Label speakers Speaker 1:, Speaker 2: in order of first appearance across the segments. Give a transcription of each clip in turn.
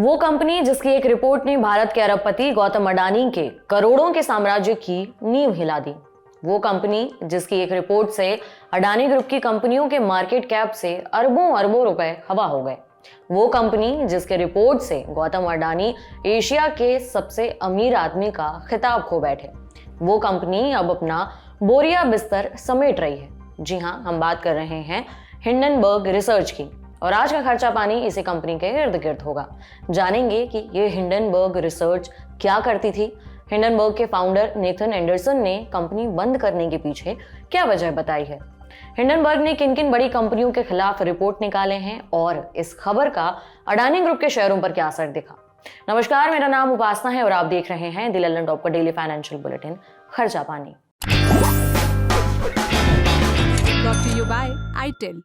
Speaker 1: वो कंपनी जिसकी एक रिपोर्ट ने भारत के अरबपति गौतम अडानी के करोड़ों के साम्राज्य की नींव हिला दी। वो कंपनी जिसकी एक रिपोर्ट से अडानी ग्रुप की कंपनियों के मार्केट कैप से अरबों अरबों रुपए हवा हो गए। वो कंपनी जिसके रिपोर्ट से गौतम अडानी एशिया के सबसे अमीर आदमी का खिताब खो बैठे। वो कंपनी अब अपना बोरिया बिस्तर समेट रही है। जी हाँ, हम बात कर रहे हैं हिंडनबर्ग रिसर्च की, और आज का खर्चा पानी इसी कंपनी के इर्द गिर्द होगा। जानेंगे कि ये हिंडनबर्ग रिसर्च क्या करती थी, हिंडनबर्ग के फाउंडर नेथन एंडरसन ने कंपनी बंद करने के पीछे क्या वजह बताई है, हिंडनबर्ग ने किन किन बड़ी कंपनियों के खिलाफ रिपोर्ट निकाले हैं और इस खबर का अडानी ग्रुप के शेयरों पर क्या असर दिखा। नमस्कार, मेरा नाम उपासना है और आप देख रहे हैं द लंदन टॉप का डेली फाइनेंशियल बुलेटिन खर्चा पानी।
Speaker 2: Brought to you by ITIL।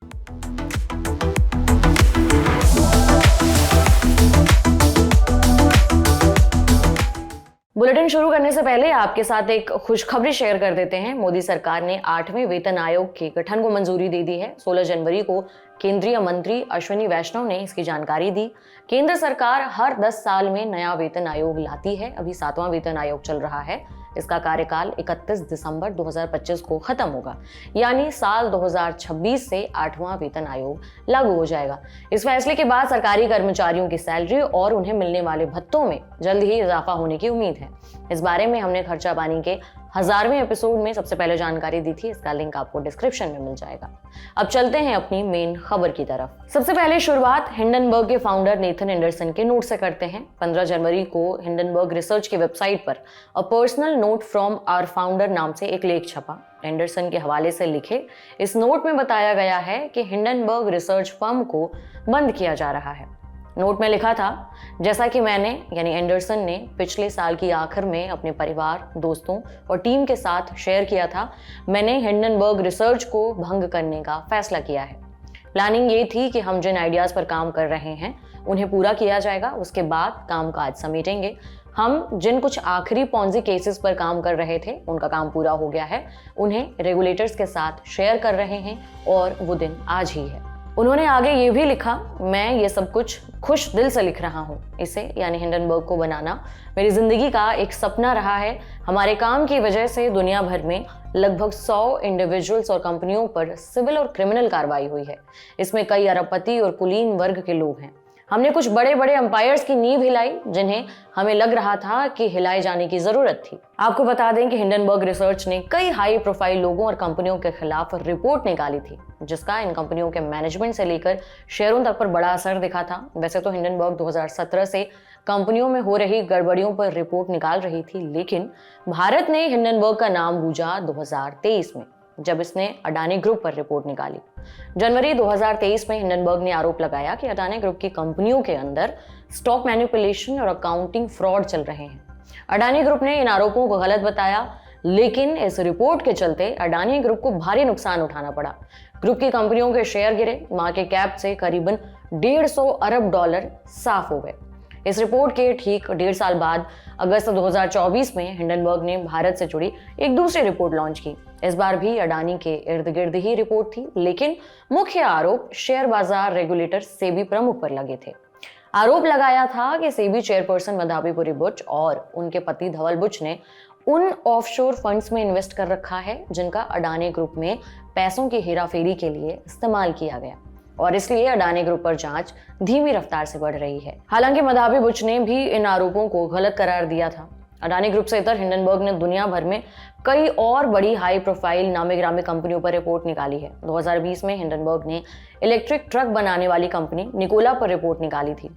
Speaker 1: Bulletin शुरू करने से पहले आपके साथ एक खुशखबरी शेयर कर देते हैं। मोदी सरकार ने 8वें वेतन आयोग के गठन को मंजूरी दे दी है। 16 जनवरी को केंद्रीय मंत्री अश्विनी वैष्णव ने इसकी जानकारी दी। केंद्र सरकार हर 10 साल में नया वेतन आयोग लाती है। अभी 7वां वेतन आयोग चल रहा है। इसका कार्यकाल 31 दिसंबर 2025 को खत्म होगा, यानी साल 2026 से 8वां वेतन आयोग लागू हो जाएगा। इस फैसले के बाद सरकारी कर्मचारियों की सैलरी और उन्हें मिलने वाले भत्तों में जल्द ही इजाफा होने की उम्मीद है। इस बारे में हमने खर्चा पानी के 1000वें एपिसोड में सबसे पहले जानकारी दी थी। इसका लिंक आपको डिस्क्रिप्शन में मिल जाएगा। अब चलते हैं अपनी मेन खबर की तरफ। सबसे पहले शुरुआत हिंडनबर्ग के फाउंडर नेथन एंडरसन के नोट से करते हैं। 15 जनवरी को हिंडनबर्ग रिसर्च की वेबसाइट पर a personal note from our founder नाम से एक लेख छपा। एंडरसन के हवाले से लिखे इस नोट में बताया गया है कि हिंडनबर्ग रिसर्च फर्म को बंद किया जा रहा है। नोट में लिखा था, जैसा कि मैंने यानी एंडरसन ने पिछले साल की आखिर में अपने परिवार, दोस्तों और टीम के साथ शेयर किया था, मैंने हिंडनबर्ग रिसर्च को भंग करने का फैसला किया है। प्लानिंग ये थी कि हम जिन आइडियाज पर काम कर रहे हैं उन्हें पूरा किया जाएगा, उसके बाद कामकाज समेटेंगे। हम जिन कुछ आखिरी पॉन्जी केसेस पर काम कर रहे थे उनका काम पूरा हो गया है, उन्हें रेगुलेटर्स के साथ शेयर कर रहे हैं और वो दिन आज ही है। उन्होंने आगे ये भी लिखा, मैं ये सब कुछ खुश दिल से लिख रहा हूँ। इसे यानी हिंडनबर्ग को बनाना मेरी जिंदगी का एक सपना रहा है। हमारे काम की वजह से दुनिया भर में लगभग 100 इंडिविजुअल्स और कंपनियों पर सिविल और क्रिमिनल कार्रवाई हुई है। इसमें कई अरबपति और कुलीन वर्ग के लोग हैं। हमने कुछ बड़े बड़े एम्पायर्स की नींव हिलाई जिन्हें हमें लग रहा था कि हिलाए जाने की जरूरत थी। आपको बता दें कि हिंडनबर्ग रिसर्च ने कई हाई प्रोफाइल लोगों और कंपनियों के खिलाफ रिपोर्ट निकाली थी, जिसका इन कंपनियों के मैनेजमेंट से लेकर शेयरों तक पर बड़ा असर दिखा था। वैसे तो हिंडनबर्ग 2017 से कंपनियों में हो रही गड़बड़ियों पर रिपोर्ट निकाल रही थी, लेकिन भारत ने हिंडनबर्ग का नाम गूंजा 2023 में, जब इसने अडानी ग्रुप पर रिपोर्ट निकाली। जनवरी 2023 में हिंडनबर्ग ने आरोप लगाया कि अडानी ग्रुप की कंपनियों के अंदर स्टॉक मैनिपुलेशन और अकाउंटिंग फ्रॉड चल रहे हैं। अडानी ग्रुप ने इन आरोपों को गलत बताया, लेकिन इस रिपोर्ट के चलते अडानी ग्रुप को भारी नुकसान उठाना पड़ा। ग्रुप की कंपनियों के शेयर गिरे, मार्केट कैप से करीबन 150 अरब डॉलर साफ हो गए। इस रिपोर्ट के ठीक 1.5 साल बाद अगस्त 2024 में हिंडनबर्ग ने भारत से जुड़ी एक दूसरी रिपोर्ट लॉन्च की। इस बार भी अडानी के इर्द गिर्द ही रिपोर्ट थी, लेकिन मुख्य आरोप शेयर बाजार रेगुलेटर सेबी प्रमुख पर लगे थे। आरोप लगाया था कि सेबी चेयरपर्सन मधाबीपुरी बुच और उनके पति धवल बुच ने उन ऑफशोर फंड्स में इन्वेस्ट कर रखा है जिनका अडानी ग्रुप में पैसों की हेराफेरी के लिए इस्तेमाल किया गया, और इसलिए अडानी ग्रुप पर जांच धीमी रफ्तार से बढ़ रही है। हालांकि मधाबी बुच ने भी इन आरोपों को गलत करार दिया था। अडानी ग्रुप से इतर हिंडनबर्ग ने दुनिया भर में कई और बड़ी हाई प्रोफाइल नामी गिरामी कंपनियों पर रिपोर्ट निकाली है। 2020 में हिंडनबर्ग ने इलेक्ट्रिक ट्रक बनाने वाली कंपनी निकोला पर रिपोर्ट निकाली थी।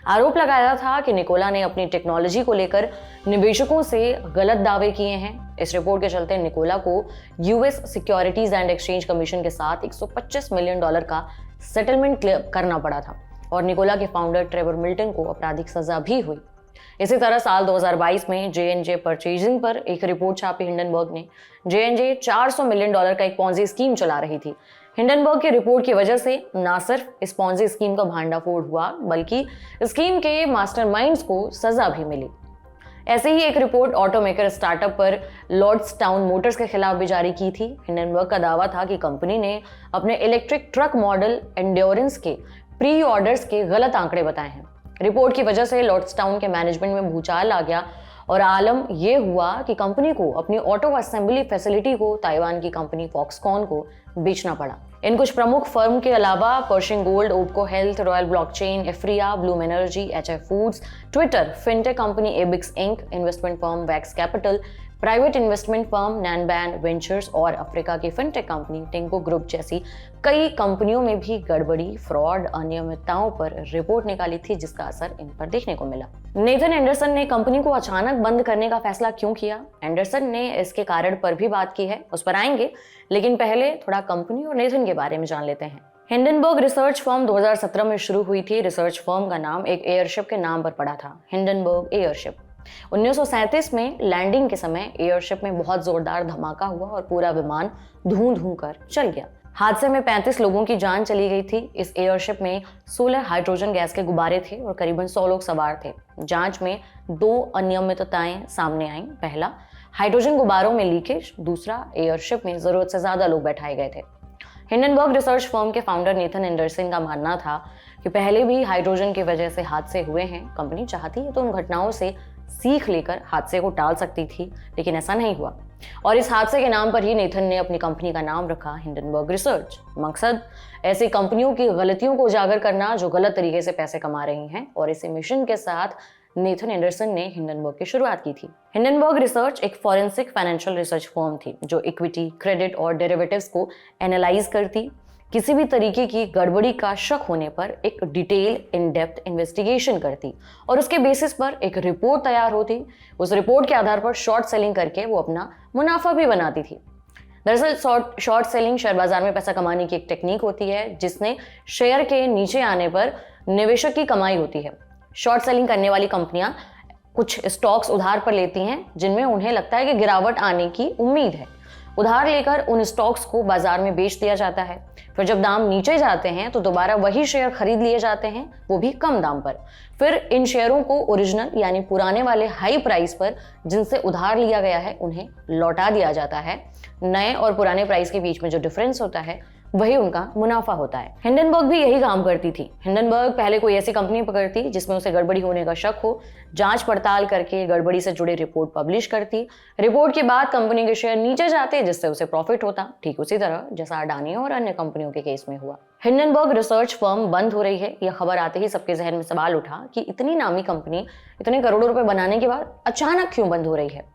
Speaker 1: आरोप लगाया था कि निकोला ने अपनी टेक्नोलॉजी को लेकर निवेशकों से गलत दावे किए हैं। इस रिपोर्ट के चलते निकोला को US securities and exchange commission के साथ $125 मिलियन का सेटलमेंट करना पड़ा था, और निकोला के फाउंडर ट्रेवर मिल्टन को आपराधिक सजा भी हुई। इसी तरह साल 2022 में J&J परचेजिंग पर एक रिपोर्ट छापी हिंडनबर्ग ने। J&J $400 मिलियन का एक पॉन्जी स्कीम चला रही थी। हिंडनबर्ग की रिपोर्ट की वजह से न सिर्फ इस पॉन्जी स्कीम का भांडाफोड़ हुआ, बल्कि स्कीम के मास्टरमाइंड्स को सजा भी मिली। ऐसे ही एक रिपोर्ट ऑटोमेकर स्टार्टअप पर लॉर्ड्सटाउन मोटर्स के खिलाफ भी जारी की थी। हिंडनबर्ग का दावा था कि कंपनी ने अपने इलेक्ट्रिक ट्रक मॉडल एंड्योरेंस के प्री ऑर्डर्स के गलत आंकड़े बताए हैं। रिपोर्ट की वजह से लॉर्ड्सटाउन के मैनेजमेंट में भूचाल आ गया और आलम ये हुआ कि कंपनी को अपनी ऑटो असेंबली फैसिलिटी को ताइवान की कंपनी फॉक्सकॉन को बेचना पड़ा। इन कुछ प्रमुख फर्म के अलावा Pershing Gold, Opko Health, Royal Blockchain, Afria, Bloom Energy, HF Foods, Twitter, fintech company Ebix Inc, investment firm Wax Capital, private investment firm Nanban Ventures और अफ्रीका की फिनटेक कंपनी टिंको ग्रुप जैसी कई कंपनियों में भी गड़बड़ी, फ्रॉड, अनियमितताओं पर रिपोर्ट निकाली थी, जिसका असर इन पर देखने को मिला। नेथन एंडरसन ने कंपनी को अचानक बंद करने का फैसला क्यों किया? एंडरसन ने इसके कारण पर भी बात की है, उस पर आएंगे, लेकिन पहले थोड़ा कंपनी और नेथन के बारे में जान लेते हैं। हिंडनबर्ग रिसर्च फर्म 2017 में शुरू हुई थी। रिसर्च फर्म का नाम एक एयरशिप के नाम पर पड़ा था, हिंडनबर्ग एयरशिप। 1937 में लैंडिंग के समय एयरशिप में बहुत जोरदार धमाका हुआ और पूरा विमान धूं कर चल गया। हादसे में 35 लोगों की जान चली गई थी। इस एयरशिप में 16 हाइड्रोजन गैस के गुब्बारे थे और करीबन 100 लोग सवार थे। जांच में 2 अनियमितताएं सामने आईं। पहला, हाइड्रोजन गुब्बारों में लीकेज। दूसरा, एयरशिप में जरूरत से ज्यादा लोग बैठाए गए थे। हिंडनबर्ग रिसर्च फर्म के फाउंडर नेथन एंडरसन का मानना था कि पहले भी हाइड्रोजन की वजह से हादसे हुए हैं। कंपनी चाहती है तो उन घटनाओं से सीख लेकर हादसे को टाल सकती थी, लेकिन ऐसा नहीं हुआ और इस हादसे के नाम पर ही नेथन ने अपनी कंपनी का नाम रखा हिंडनबर्ग रिसर्च। मकसद ऐसी कंपनियों की गलतियों को उजागर करना जो गलत तरीके से पैसे कमा रही हैं, और इसी मिशन के साथ नेथन एंडरसन ने हिंडनबर्ग की शुरुआत की थी। हिंडनबर्ग रिसर्च एक फॉरेंसिक फाइनेंशियल रिसर्च फर्म थी जो इक्विटी, क्रेडिट और डेरिवेटिव्स को एनालाइज करती। किसी भी तरीके की गड़बड़ी का शक होने पर एक डिटेल इन डेप्थ इन्वेस्टिगेशन करती और उसके बेसिस पर एक रिपोर्ट तैयार होती। उस रिपोर्ट के आधार पर शॉर्ट सेलिंग करके वो अपना मुनाफा भी बनाती थी। दरअसल शॉर्ट सेलिंग शेयर बाजार में पैसा कमाने की एक टेक्निक होती है जिसने शेयर के नीचे आने पर निवेशक की कमाई होती है। शॉर्ट सेलिंग करने वाली कंपनियां कुछ स्टॉक्स उधार पर लेती हैं जिनमें उन्हें लगता है कि गिरावट आने की उम्मीद है। उधार लेकर उन स्टॉक्स को बाजार में बेच दिया जाता है। फिर जब दाम नीचे जाते हैं तो दोबारा वही शेयर खरीद लिए जाते हैं, वो भी कम दाम पर। फिर इन शेयरों को ओरिजिनल यानी पुराने वाले हाई प्राइस पर जिनसे उधार लिया गया है उन्हें लौटा दिया जाता है। नए और पुराने प्राइस के बीच में जो डिफरेंस होता है वही उनका मुनाफा होता है। हिंडनबर्ग भी यही काम करती थी। हिंडनबर्ग पहले कोई ऐसी कंपनी पकड़ती जिसमें उसे गड़बड़ी होने का शक हो, जांच पड़ताल करके गड़बड़ी से जुड़ी रिपोर्ट पब्लिश करती। रिपोर्ट के बाद कंपनी के शेयर नीचे जाते जिससे उसे प्रॉफिट होता, ठीक उसी तरह जैसा अडानी और अन्य कंपनियों के केस में हुआ। हिंडनबर्ग रिसर्च फर्म बंद हो रही है, यह खबर आते ही सबके जहन में सवाल उठा कि इतनी नामी कंपनी इतने करोड़ों रुपए बनाने के बाद अचानक क्यों बंद हो रही है।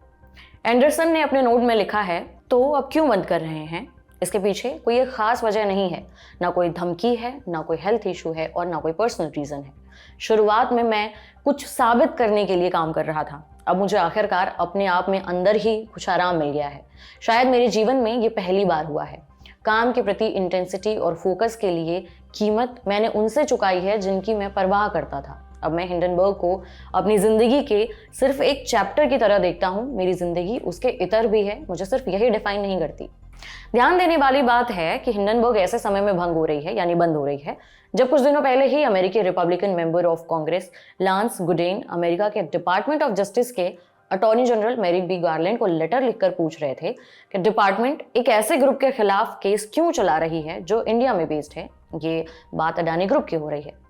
Speaker 1: एंडरसन ने अपने नोट में लिखा है, तो अब क्यों बंद कर रहे हैं? इसके पीछे कोई एक खास वजह नहीं है, ना कोई धमकी है, ना कोई हेल्थ इशू है और ना कोई पर्सनल रीजन है। शुरुआत में मैं कुछ साबित करने के लिए काम कर रहा था। अब मुझे आखिरकार अपने आप में अंदर ही कुछ आराम मिल गया है। शायद मेरे जीवन में ये पहली बार हुआ है। काम के प्रति इंटेंसिटी और फोकस के लिए कीमत मैंने उनसे चुकाई है जिनकी मैं परवाह करता था। अब मैं हिंडनबर्ग को अपनी जिंदगी के सिर्फ एक चैप्टर की तरह देखता हूँ। मेरी जिंदगी उसके इतर भी है, मुझे सिर्फ यही डिफाइन नहीं करती। ध्यान देने वाली बात है कि हिंडनबर्ग ऐसे समय में भंग हो रही है यानी बंद हो रही है जब कुछ दिनों पहले ही अमेरिकी Republican member of Congress Lance Gooden America के डिपार्टमेंट ऑफ जस्टिस के attorney general Merrick B Garland को लेटर लिखकर पूछ रहे थे कि डिपार्टमेंट एक ऐसे ग्रुप के खिलाफ केस क्यों चला रही है जो इंडिया में बेस्ड है। ये बात अडानी ग्रुप की हो रही है।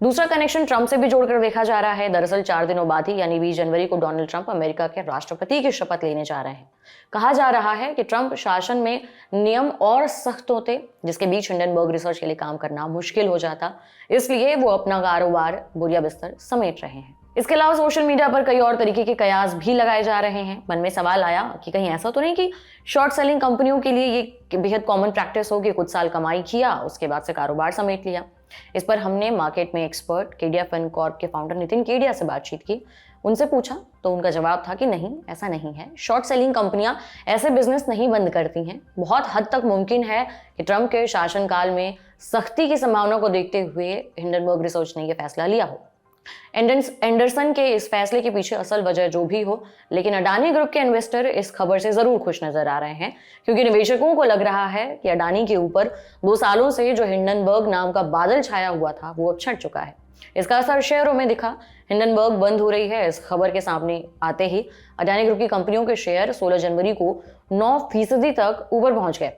Speaker 1: दूसरा कनेक्शन ट्रंप से भी जोड़कर देखा जा रहा है। दरअसल 4 दिनों बाद ही यानी 20 जनवरी को डोनाल्ड ट्रंप अमेरिका के राष्ट्रपति की शपथ लेने जा रहे हैं। कहा जा रहा है कि ट्रंप शासन में नियम और सख्त होते जिसके बीच हिंडनबर्ग रिसर्च के लिए काम करना मुश्किल हो जाता, इसलिए वो अपना कारोबार बोरिया बिस्तर समेट रहे हैं। इसके अलावा सोशल मीडिया पर कई और तरीके के कयास भी लगाए जा रहे हैं। मन में सवाल आया कि कहीं ऐसा तो नहीं कि शॉर्ट सेलिंग कंपनियों के लिए ये बेहद कॉमन प्रैक्टिस हो कि कुछ साल कमाई किया उसके बाद से कारोबार समेट लिया। इस पर हमने मार्केट में एक्सपर्ट केडिया फिनकॉर्प के फाउंडर नितिन केडिया से बातचीत की। उनसे पूछा तो उनका जवाब था कि नहीं, ऐसा नहीं है। शॉर्ट सेलिंग कंपनियां ऐसे बिजनेस नहीं बंद करती हैं। बहुत हद तक मुमकिन है कि ट्रंप के शासनकाल में सख्ती की संभावना को देखते हुए हिंडनबर्ग रिसर्च ने यह फैसला लिया हो। एंडरसन के इस फैसले के पीछे असल वजह जो भी हो, लेकिन अडानी ग्रुप के इन्वेस्टर इस खबर से जरूर खुश नजर आ रहे हैं क्योंकि निवेशकों को लग रहा है कि अडानी के ऊपर 2 सालों से जो हिंडनबर्ग नाम का बादल छाया हुआ था वो अब छट चुका है। इसका असर शेयरों में दिखा। हिंडनबर्ग बंद हो रही है, इस खबर के सामने आते ही अडानी ग्रुप की कंपनियों के शेयर 16 जनवरी को 9% तक ऊपर पहुंच गए।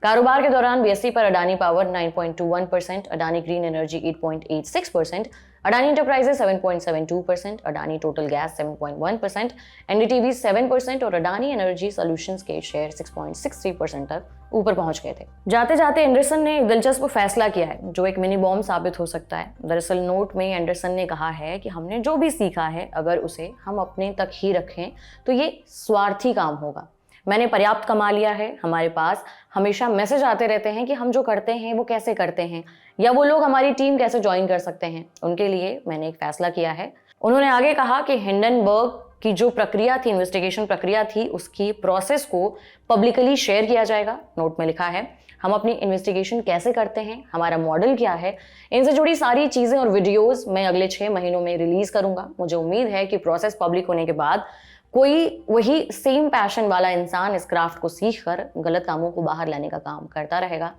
Speaker 1: कारोबार के दौरान बीएसई पर Adani power 9.21%, Adani green energy 8.86%, Adani enterprises 7.72%, Adani total gas 7.1%, NDTV 7% और अडानी एनर्जी सॉल्यूशंस के शेयर 6.63% तक ऊपर पहुंच गए थे। जाते जाते एंडरसन ने एक दिलचस्प फैसला किया है जो एक मिनी बॉम्ब साबित हो सकता है। दरअसल नोट में एंडरसन ने कहा है कि हमने जो भी सीखा है अगर उसे हम अपने तक ही रखें तो ये स्वार्थी काम होगा। मैंने पर्याप्त कमा लिया है, हमारे पास हमेशा मैसेज आते रहते हैं कि हम जो करते हैं वो कैसे करते हैं या वो लोग हमारी टीम कैसे ज्वाइन कर सकते हैं, उनके लिए मैंने एक फैसला किया है। उन्होंने आगे कहा कि हिंडनबर्ग की जो प्रक्रिया थी, इन्वेस्टिगेशन प्रक्रिया थी, उसकी प्रोसेस को पब्लिकली शेयर किया जाएगा। नोट में लिखा है हम अपनी इन्वेस्टिगेशन कैसे करते हैं, हमारा मॉडल क्या है, इनसे जुड़ी सारी चीज़ें और वीडियोस मैं अगले 6 महीनों में रिलीज़ करूंगा। मुझे उम्मीद है कि प्रोसेस पब्लिक होने के बाद कोई वही सेम पैशन वाला इंसान इस क्राफ्ट को सीख कर गलत कामों को बाहर लाने का काम करता रहेगा।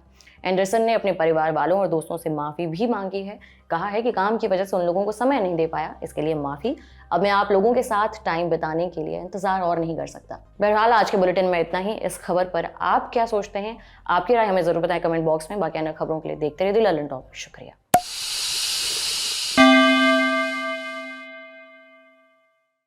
Speaker 1: एंडरसन ने अपने परिवार वालों और दोस्तों से माफ़ी भी मांगी है। कहा है कि काम की वजह से उन लोगों को समय नहीं दे पाया, इसके लिए माफ़ी। अब मैं आप लोगों के साथ टाइम बिताने के लिए इंतज़ार और नहीं कर सकता। बहरहाल आज के बुलेटिन में इतना ही। इस खबर पर आप क्या सोचते हैं, आपकी राय हमें ज़रूर बताएं कमेंट बॉक्स में। बाकी अन्य खबरों के लिए देखते रहिए द ललन टॉप। शुक्रिया।